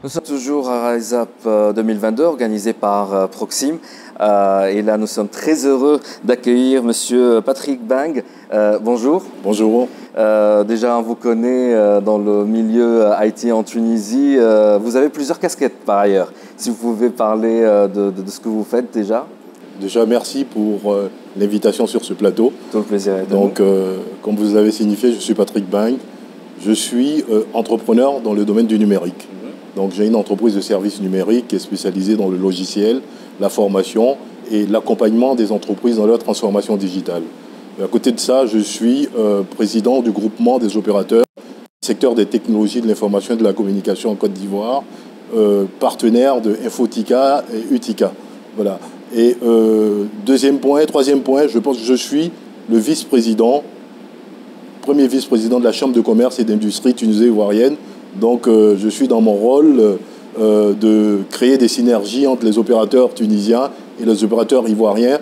Nous sommes toujours à RiseUp 2022 organisé par Proxim et là nous sommes très heureux d'accueillir Monsieur Patrick Bang. Bonjour. Bonjour. Déjà on vous connaît dans le milieu IT en Tunisie. Vous avez plusieurs casquettes par ailleurs. Si vous pouvez parler de ce que vous faites déjà. Déjà merci pour l'invitation sur ce plateau. Tout le plaisir est de Donc comme vous l'avez signifié, je suis Patrick Bang. Je suis entrepreneur dans le domaine du numérique. Donc j'ai une entreprise de services numériques qui est spécialisée dans le logiciel, la formation et l'accompagnement des entreprises dans leur transformation digitale. Et à côté de ça, je suis président du groupement des opérateurs du secteur des technologies de l'information et de la communication en Côte d'Ivoire, partenaire de Infotica et Utica. Voilà. Et troisième point, je pense que je suis le vice-président, premier vice-président de la Chambre de commerce et d'industrie tunisie-ivoirienne. Donc je suis dans mon rôle de créer des synergies entre les opérateurs tunisiens et les opérateurs ivoiriens,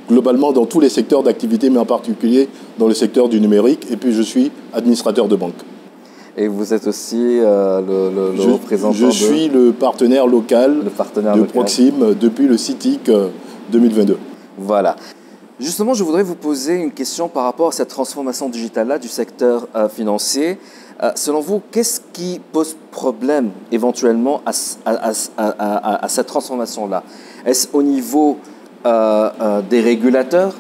globalement dans tous les secteurs d'activité, mais en particulier dans le secteur du numérique. Et puis je suis administrateur de banque. Et vous êtes aussi le représentant Je suis le partenaire local de Proxim depuis le CITIC 2022. Voilà. Justement, je voudrais vous poser une question par rapport à cette transformation digitale-là du secteur financier. Selon vous, qu'est-ce qui pose problème éventuellement à cette transformation-là? Est-ce au niveau des régulateurs?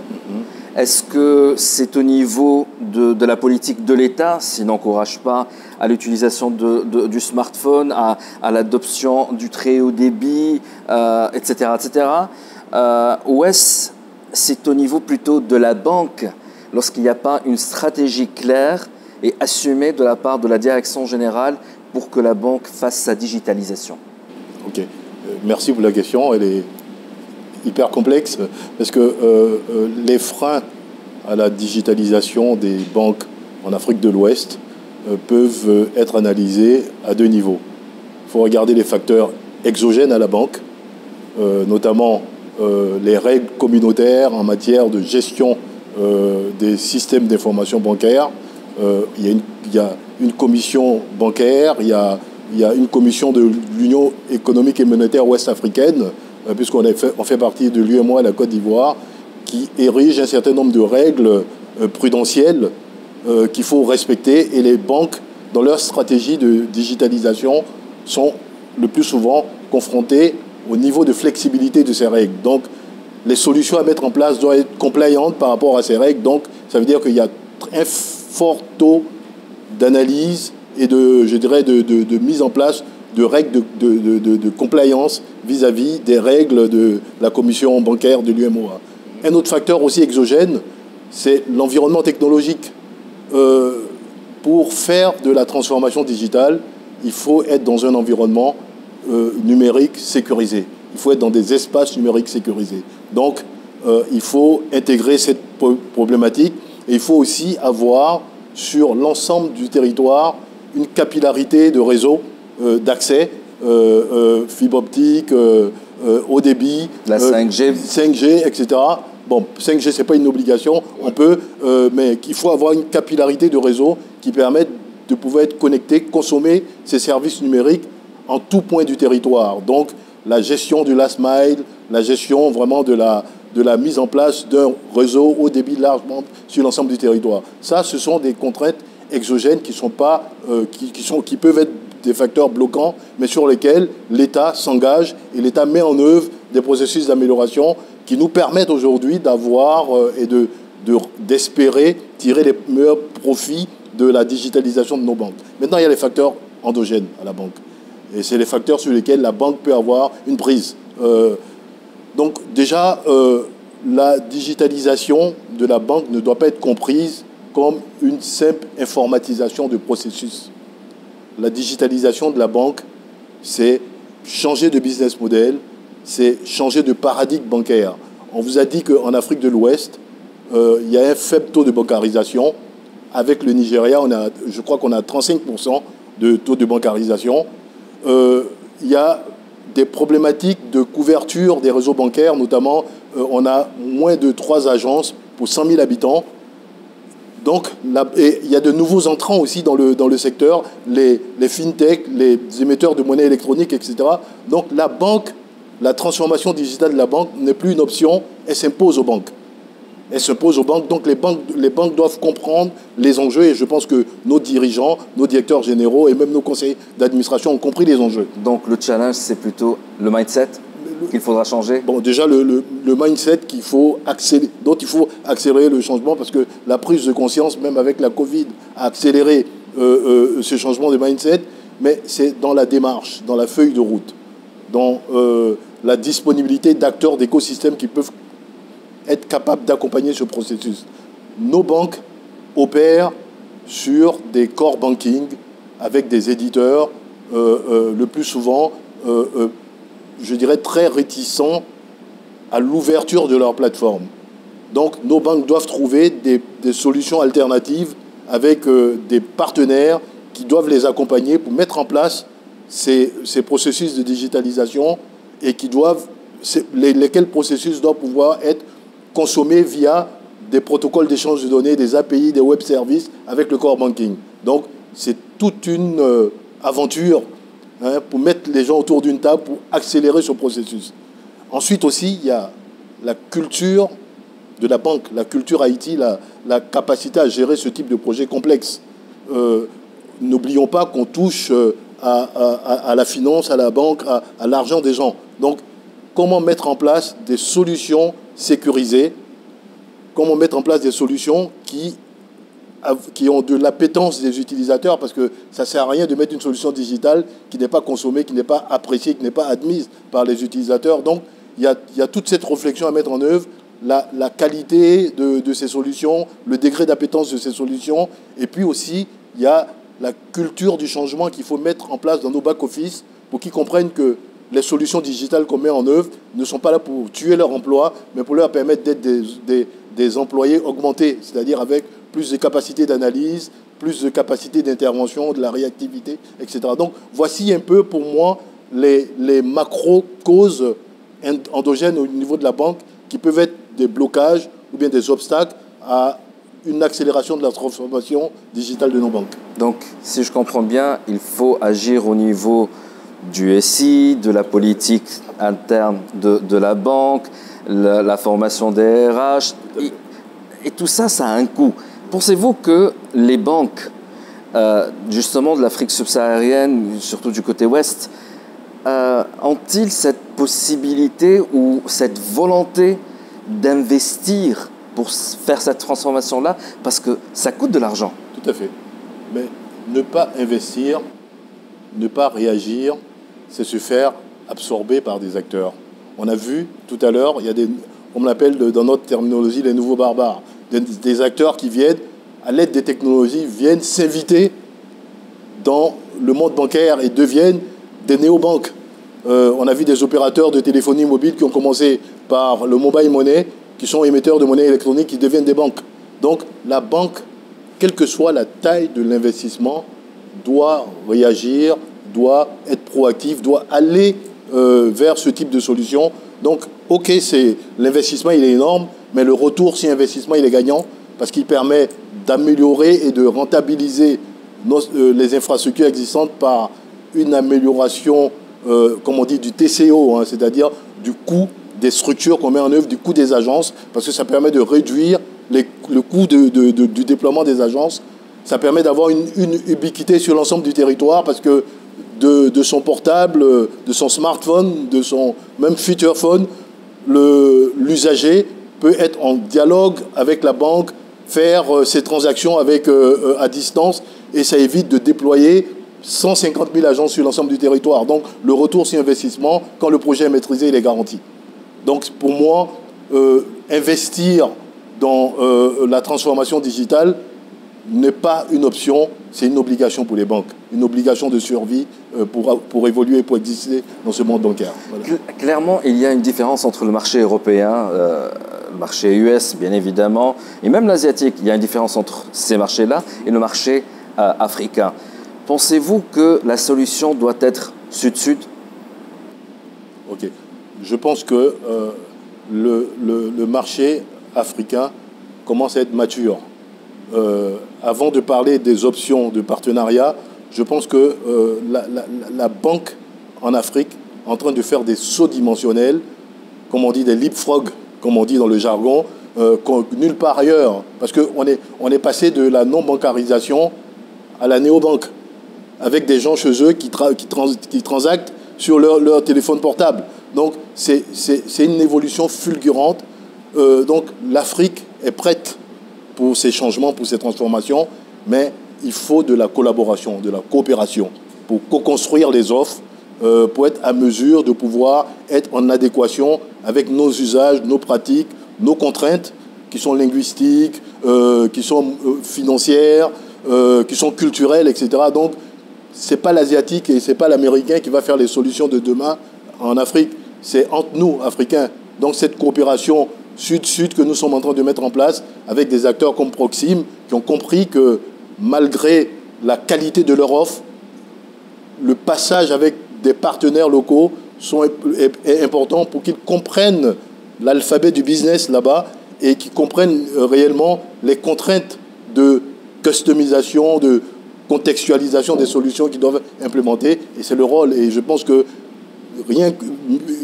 Est-ce que c'est au niveau de la politique de l'État, s'il n'encourage pas à l'utilisation du smartphone, à l'adoption du très haut débit, etc., etc. Ou est-ce c'est au niveau plutôt de la banque, lorsqu'il n'y a pas une stratégie claire et assumée de la part de la direction générale pour que la banque fasse sa digitalisation? Ok, merci pour la question. Elle est hyper complexe parce que les freins à la digitalisation des banques en Afrique de l'Ouest peuvent être analysés à deux niveaux. Il faut regarder les facteurs exogènes à la banque, notamment les règles communautaires en matière de gestion des systèmes d'information bancaire. Il y a une commission bancaire, il y a une commission de l'Union économique et monétaire ouest-africaine, puisqu'on fait partie de l'UEMOA, la Côte d'Ivoire, qui érige un certain nombre de règles prudentielles qu'il faut respecter. Et les banques, dans leur stratégie de digitalisation, sont le plus souvent confrontées au niveau de flexibilité de ces règles. Donc, les solutions à mettre en place doivent être compliantes par rapport à ces règles. Donc, ça veut dire qu'il y a un fort taux d'analyse et de mise en place de règles de compliance vis-à-vis des règles de la commission bancaire de l'UEMOA. Un autre facteur aussi exogène, c'est l'environnement technologique. Pour faire de la transformation digitale, il faut être dans un environnement numérique sécurisé. Il faut être dans des espaces numériques sécurisés. Donc, il faut intégrer cette problématique et il faut aussi avoir sur l'ensemble du territoire une capillarité de réseaux d'accès, fibre optique, haut débit, la 5G, etc. Bon, 5G, ce n'est pas une obligation, on peut, mais il faut avoir une capillarité de réseau qui permette de pouvoir être connecté, consommer ces services numériques en tout point du territoire. Donc, la gestion du last mile, la gestion vraiment de la mise en place d'un réseau haut débit large bande sur l'ensemble du territoire. Ça, ce sont des contraintes exogènes qui peuvent être des facteurs bloquants, mais sur lesquels l'État s'engage et l'État met en œuvre des processus d'amélioration qui nous permettent aujourd'hui d'avoir et d'espérer tirer les meilleurs profits de la digitalisation de nos banques. Maintenant, il y a les facteurs endogènes à la banque. Et c'est les facteurs sur lesquels la banque peut avoir une prise. Donc déjà, la digitalisation de la banque ne doit pas être comprise comme une simple informatisation de processus. La digitalisation de la banque, c'est changer de business model, c'est changer de paradigme bancaire. On vous a dit qu'en Afrique de l'Ouest, il y a un faible taux de bancarisation. Avec le Nigeria, je crois qu'on a 35% de taux de bancarisation. Il y a des problématiques de couverture des réseaux bancaires, notamment on a moins de 3 agences pour 100 000 habitants. Donc, et il y a de nouveaux entrants aussi dans le secteur, les fintech, les émetteurs de monnaie électronique, etc. Donc, la banque, la transformation digitale de la banque n'est plus une option, elle s'impose aux banques. Elle s'impose aux banques, donc les banques doivent comprendre les enjeux et je pense que nos dirigeants, nos directeurs généraux et même nos conseillers d'administration ont compris les enjeux. Donc, le challenge, c'est plutôt le mindset qu'il faudra changer? Bon, déjà, le mindset dont il faut accélérer le changement parce que la prise de conscience, même avec la Covid, a accéléré ce changement de mindset, mais c'est dans la démarche, dans la feuille de route, dans la disponibilité d'acteurs d'écosystèmes qui peuvent être capables d'accompagner ce processus. Nos banques opèrent sur des core banking avec des éditeurs, le plus souvent, je dirais, très réticents à l'ouverture de leur plateforme. Donc, nos banques doivent trouver des solutions alternatives avec des partenaires qui doivent les accompagner pour mettre en place ces processus de digitalisation et lesquels processus doivent pouvoir être consommés via des protocoles d'échange de données, des API, des web services avec le core banking. Donc, c'est toute une aventure pour mettre les gens autour d'une table pour accélérer ce processus. Ensuite aussi, il y a la culture de la banque, la culture IT, la capacité à gérer ce type de projet complexe. N'oublions pas qu'on touche à la finance, à la banque, à l'argent des gens. Donc, comment mettre en place des solutions sécurisées, comment mettre en place des solutions qui ont de l'appétence des utilisateurs, parce que ça ne sert à rien de mettre une solution digitale qui n'est pas consommée, qui n'est pas appréciée, qui n'est pas admise par les utilisateurs. Donc, il y a toute cette réflexion à mettre en œuvre, la qualité de ces solutions, le degré d'appétence de ces solutions, et puis aussi, il y a la culture du changement qu'il faut mettre en place dans nos back-office pour qu'ils comprennent que les solutions digitales qu'on met en œuvre ne sont pas là pour tuer leur emploi, mais pour leur permettre d'être des employés augmentés, c'est-à-dire avec plus de capacités d'analyse, plus de capacités d'intervention, de la réactivité, etc. Donc, voici un peu pour moi les macro-causes endogènes au niveau de la banque qui peuvent être des blocages ou bien des obstacles à une accélération de la transformation digitale de nos banques. Donc, si je comprends bien, il faut agir au niveau du SI, de la politique interne de la banque, la formation des RH, et tout ça, ça a un coût. Pensez-vous que les banques, justement de l'Afrique subsaharienne, surtout du côté ouest, ont-ils cette possibilité ou cette volonté d'investir pour faire cette transformation-là? Parce que ça coûte de l'argent. Tout à fait. Mais ne pas investir, ne pas réagir, c'est se faire absorber par des acteurs. On a vu tout à l'heure, on l'appelle dans notre terminologie les nouveaux barbares, des acteurs qui viennent, à l'aide des technologies, viennent s'inviter dans le monde bancaire et deviennent des néobanques. On a vu des opérateurs de téléphonie mobile qui ont commencé par le mobile money, qui sont émetteurs de monnaie électronique, qui deviennent des banques. Donc la banque, quelle que soit la taille de l'investissement, doit réagir, doit être proactive, doit aller vers ce type de solution. Donc, ok, l'investissement, il est énorme, mais le retour sur investissement, il est gagnant parce qu'il permet d'améliorer et de rentabiliser les infrastructures existantes par une amélioration, comme on dit, du TCO, c'est-à-dire du coût des structures qu'on met en œuvre, du coût des agences, parce que ça permet de réduire le coût du déploiement des agences. Ça permet d'avoir une ubiquité sur l'ensemble du territoire, parce que de son portable, de son smartphone, de son même feature phone, l'usager peut être en dialogue avec la banque, faire ses transactions à distance, et ça évite de déployer 150 000 agences sur l'ensemble du territoire. Donc, le retour sur investissement, quand le projet est maîtrisé, il est garanti. Donc, pour moi, investir dans la transformation digitale n'est pas une option, c'est une obligation pour les banques, une obligation de survie pour évoluer, pour exister dans ce monde bancaire. Voilà. Clairement, il y a une différence entre le marché européen, le marché US, bien évidemment, et même l'asiatique. Il y a une différence entre ces marchés-là et le marché africain. Pensez-vous que la solution doit être sud-sud? Ok. Je pense que le marché africain commence à être mature. avant de parler des options de partenariat, je pense que la banque en Afrique est en train de faire des sauts dimensionnels, comme on dit, des leapfrogs, comme on dit dans le jargon, nulle part ailleurs. Parce qu'on est passé de la non-bancarisation à la néobanque, avec des gens chez eux qui transactent sur leur téléphone portable. Donc, c'est une évolution fulgurante. Donc, l'Afrique est prête pour ces changements, pour ces transformations, mais il faut de la collaboration, de la coopération pour co-construire les offres, pour être à mesure de pouvoir être en adéquation avec nos usages, nos pratiques, nos contraintes qui sont linguistiques, qui sont financières, qui sont culturelles, etc. Donc, ce n'est pas l'Asiatique et ce n'est pas l'Américain qui va faire les solutions de demain en Afrique. C'est entre nous, Africains. Donc, cette coopération Sud-Sud que nous sommes en train de mettre en place avec des acteurs comme Proxim qui ont compris que malgré la qualité de leur offre, le passage avec des partenaires locaux est important pour qu'ils comprennent l'alphabet du business là-bas et qu'ils comprennent réellement les contraintes de customisation, de contextualisation des solutions qu'ils doivent implémenter. Et c'est le rôle. Et je pense que il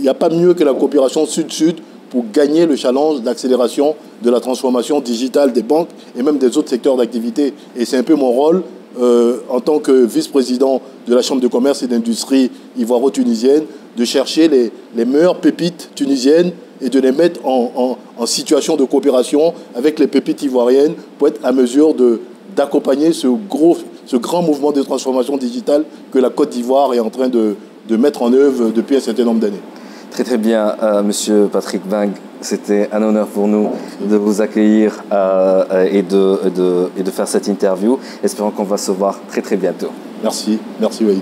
n'y a pas mieux que la coopération Sud-Sud pour gagner le challenge d'accélération de la transformation digitale des banques et même des autres secteurs d'activité. Et c'est un peu mon rôle en tant que vice-président de la Chambre de commerce et d'industrie ivoiro-tunisienne, de chercher les meilleures pépites tunisiennes et de les mettre en situation de coopération avec les pépites ivoiriennes pour être à mesure d'accompagner ce grand mouvement de transformation digitale que la Côte d'Ivoire est en train de mettre en œuvre depuis un certain nombre d'années. Très très bien, Monsieur Patrick Vang. C'était un honneur pour nous de vous accueillir et de faire cette interview. Espérons qu'on va se voir très très bientôt. Merci Waïd.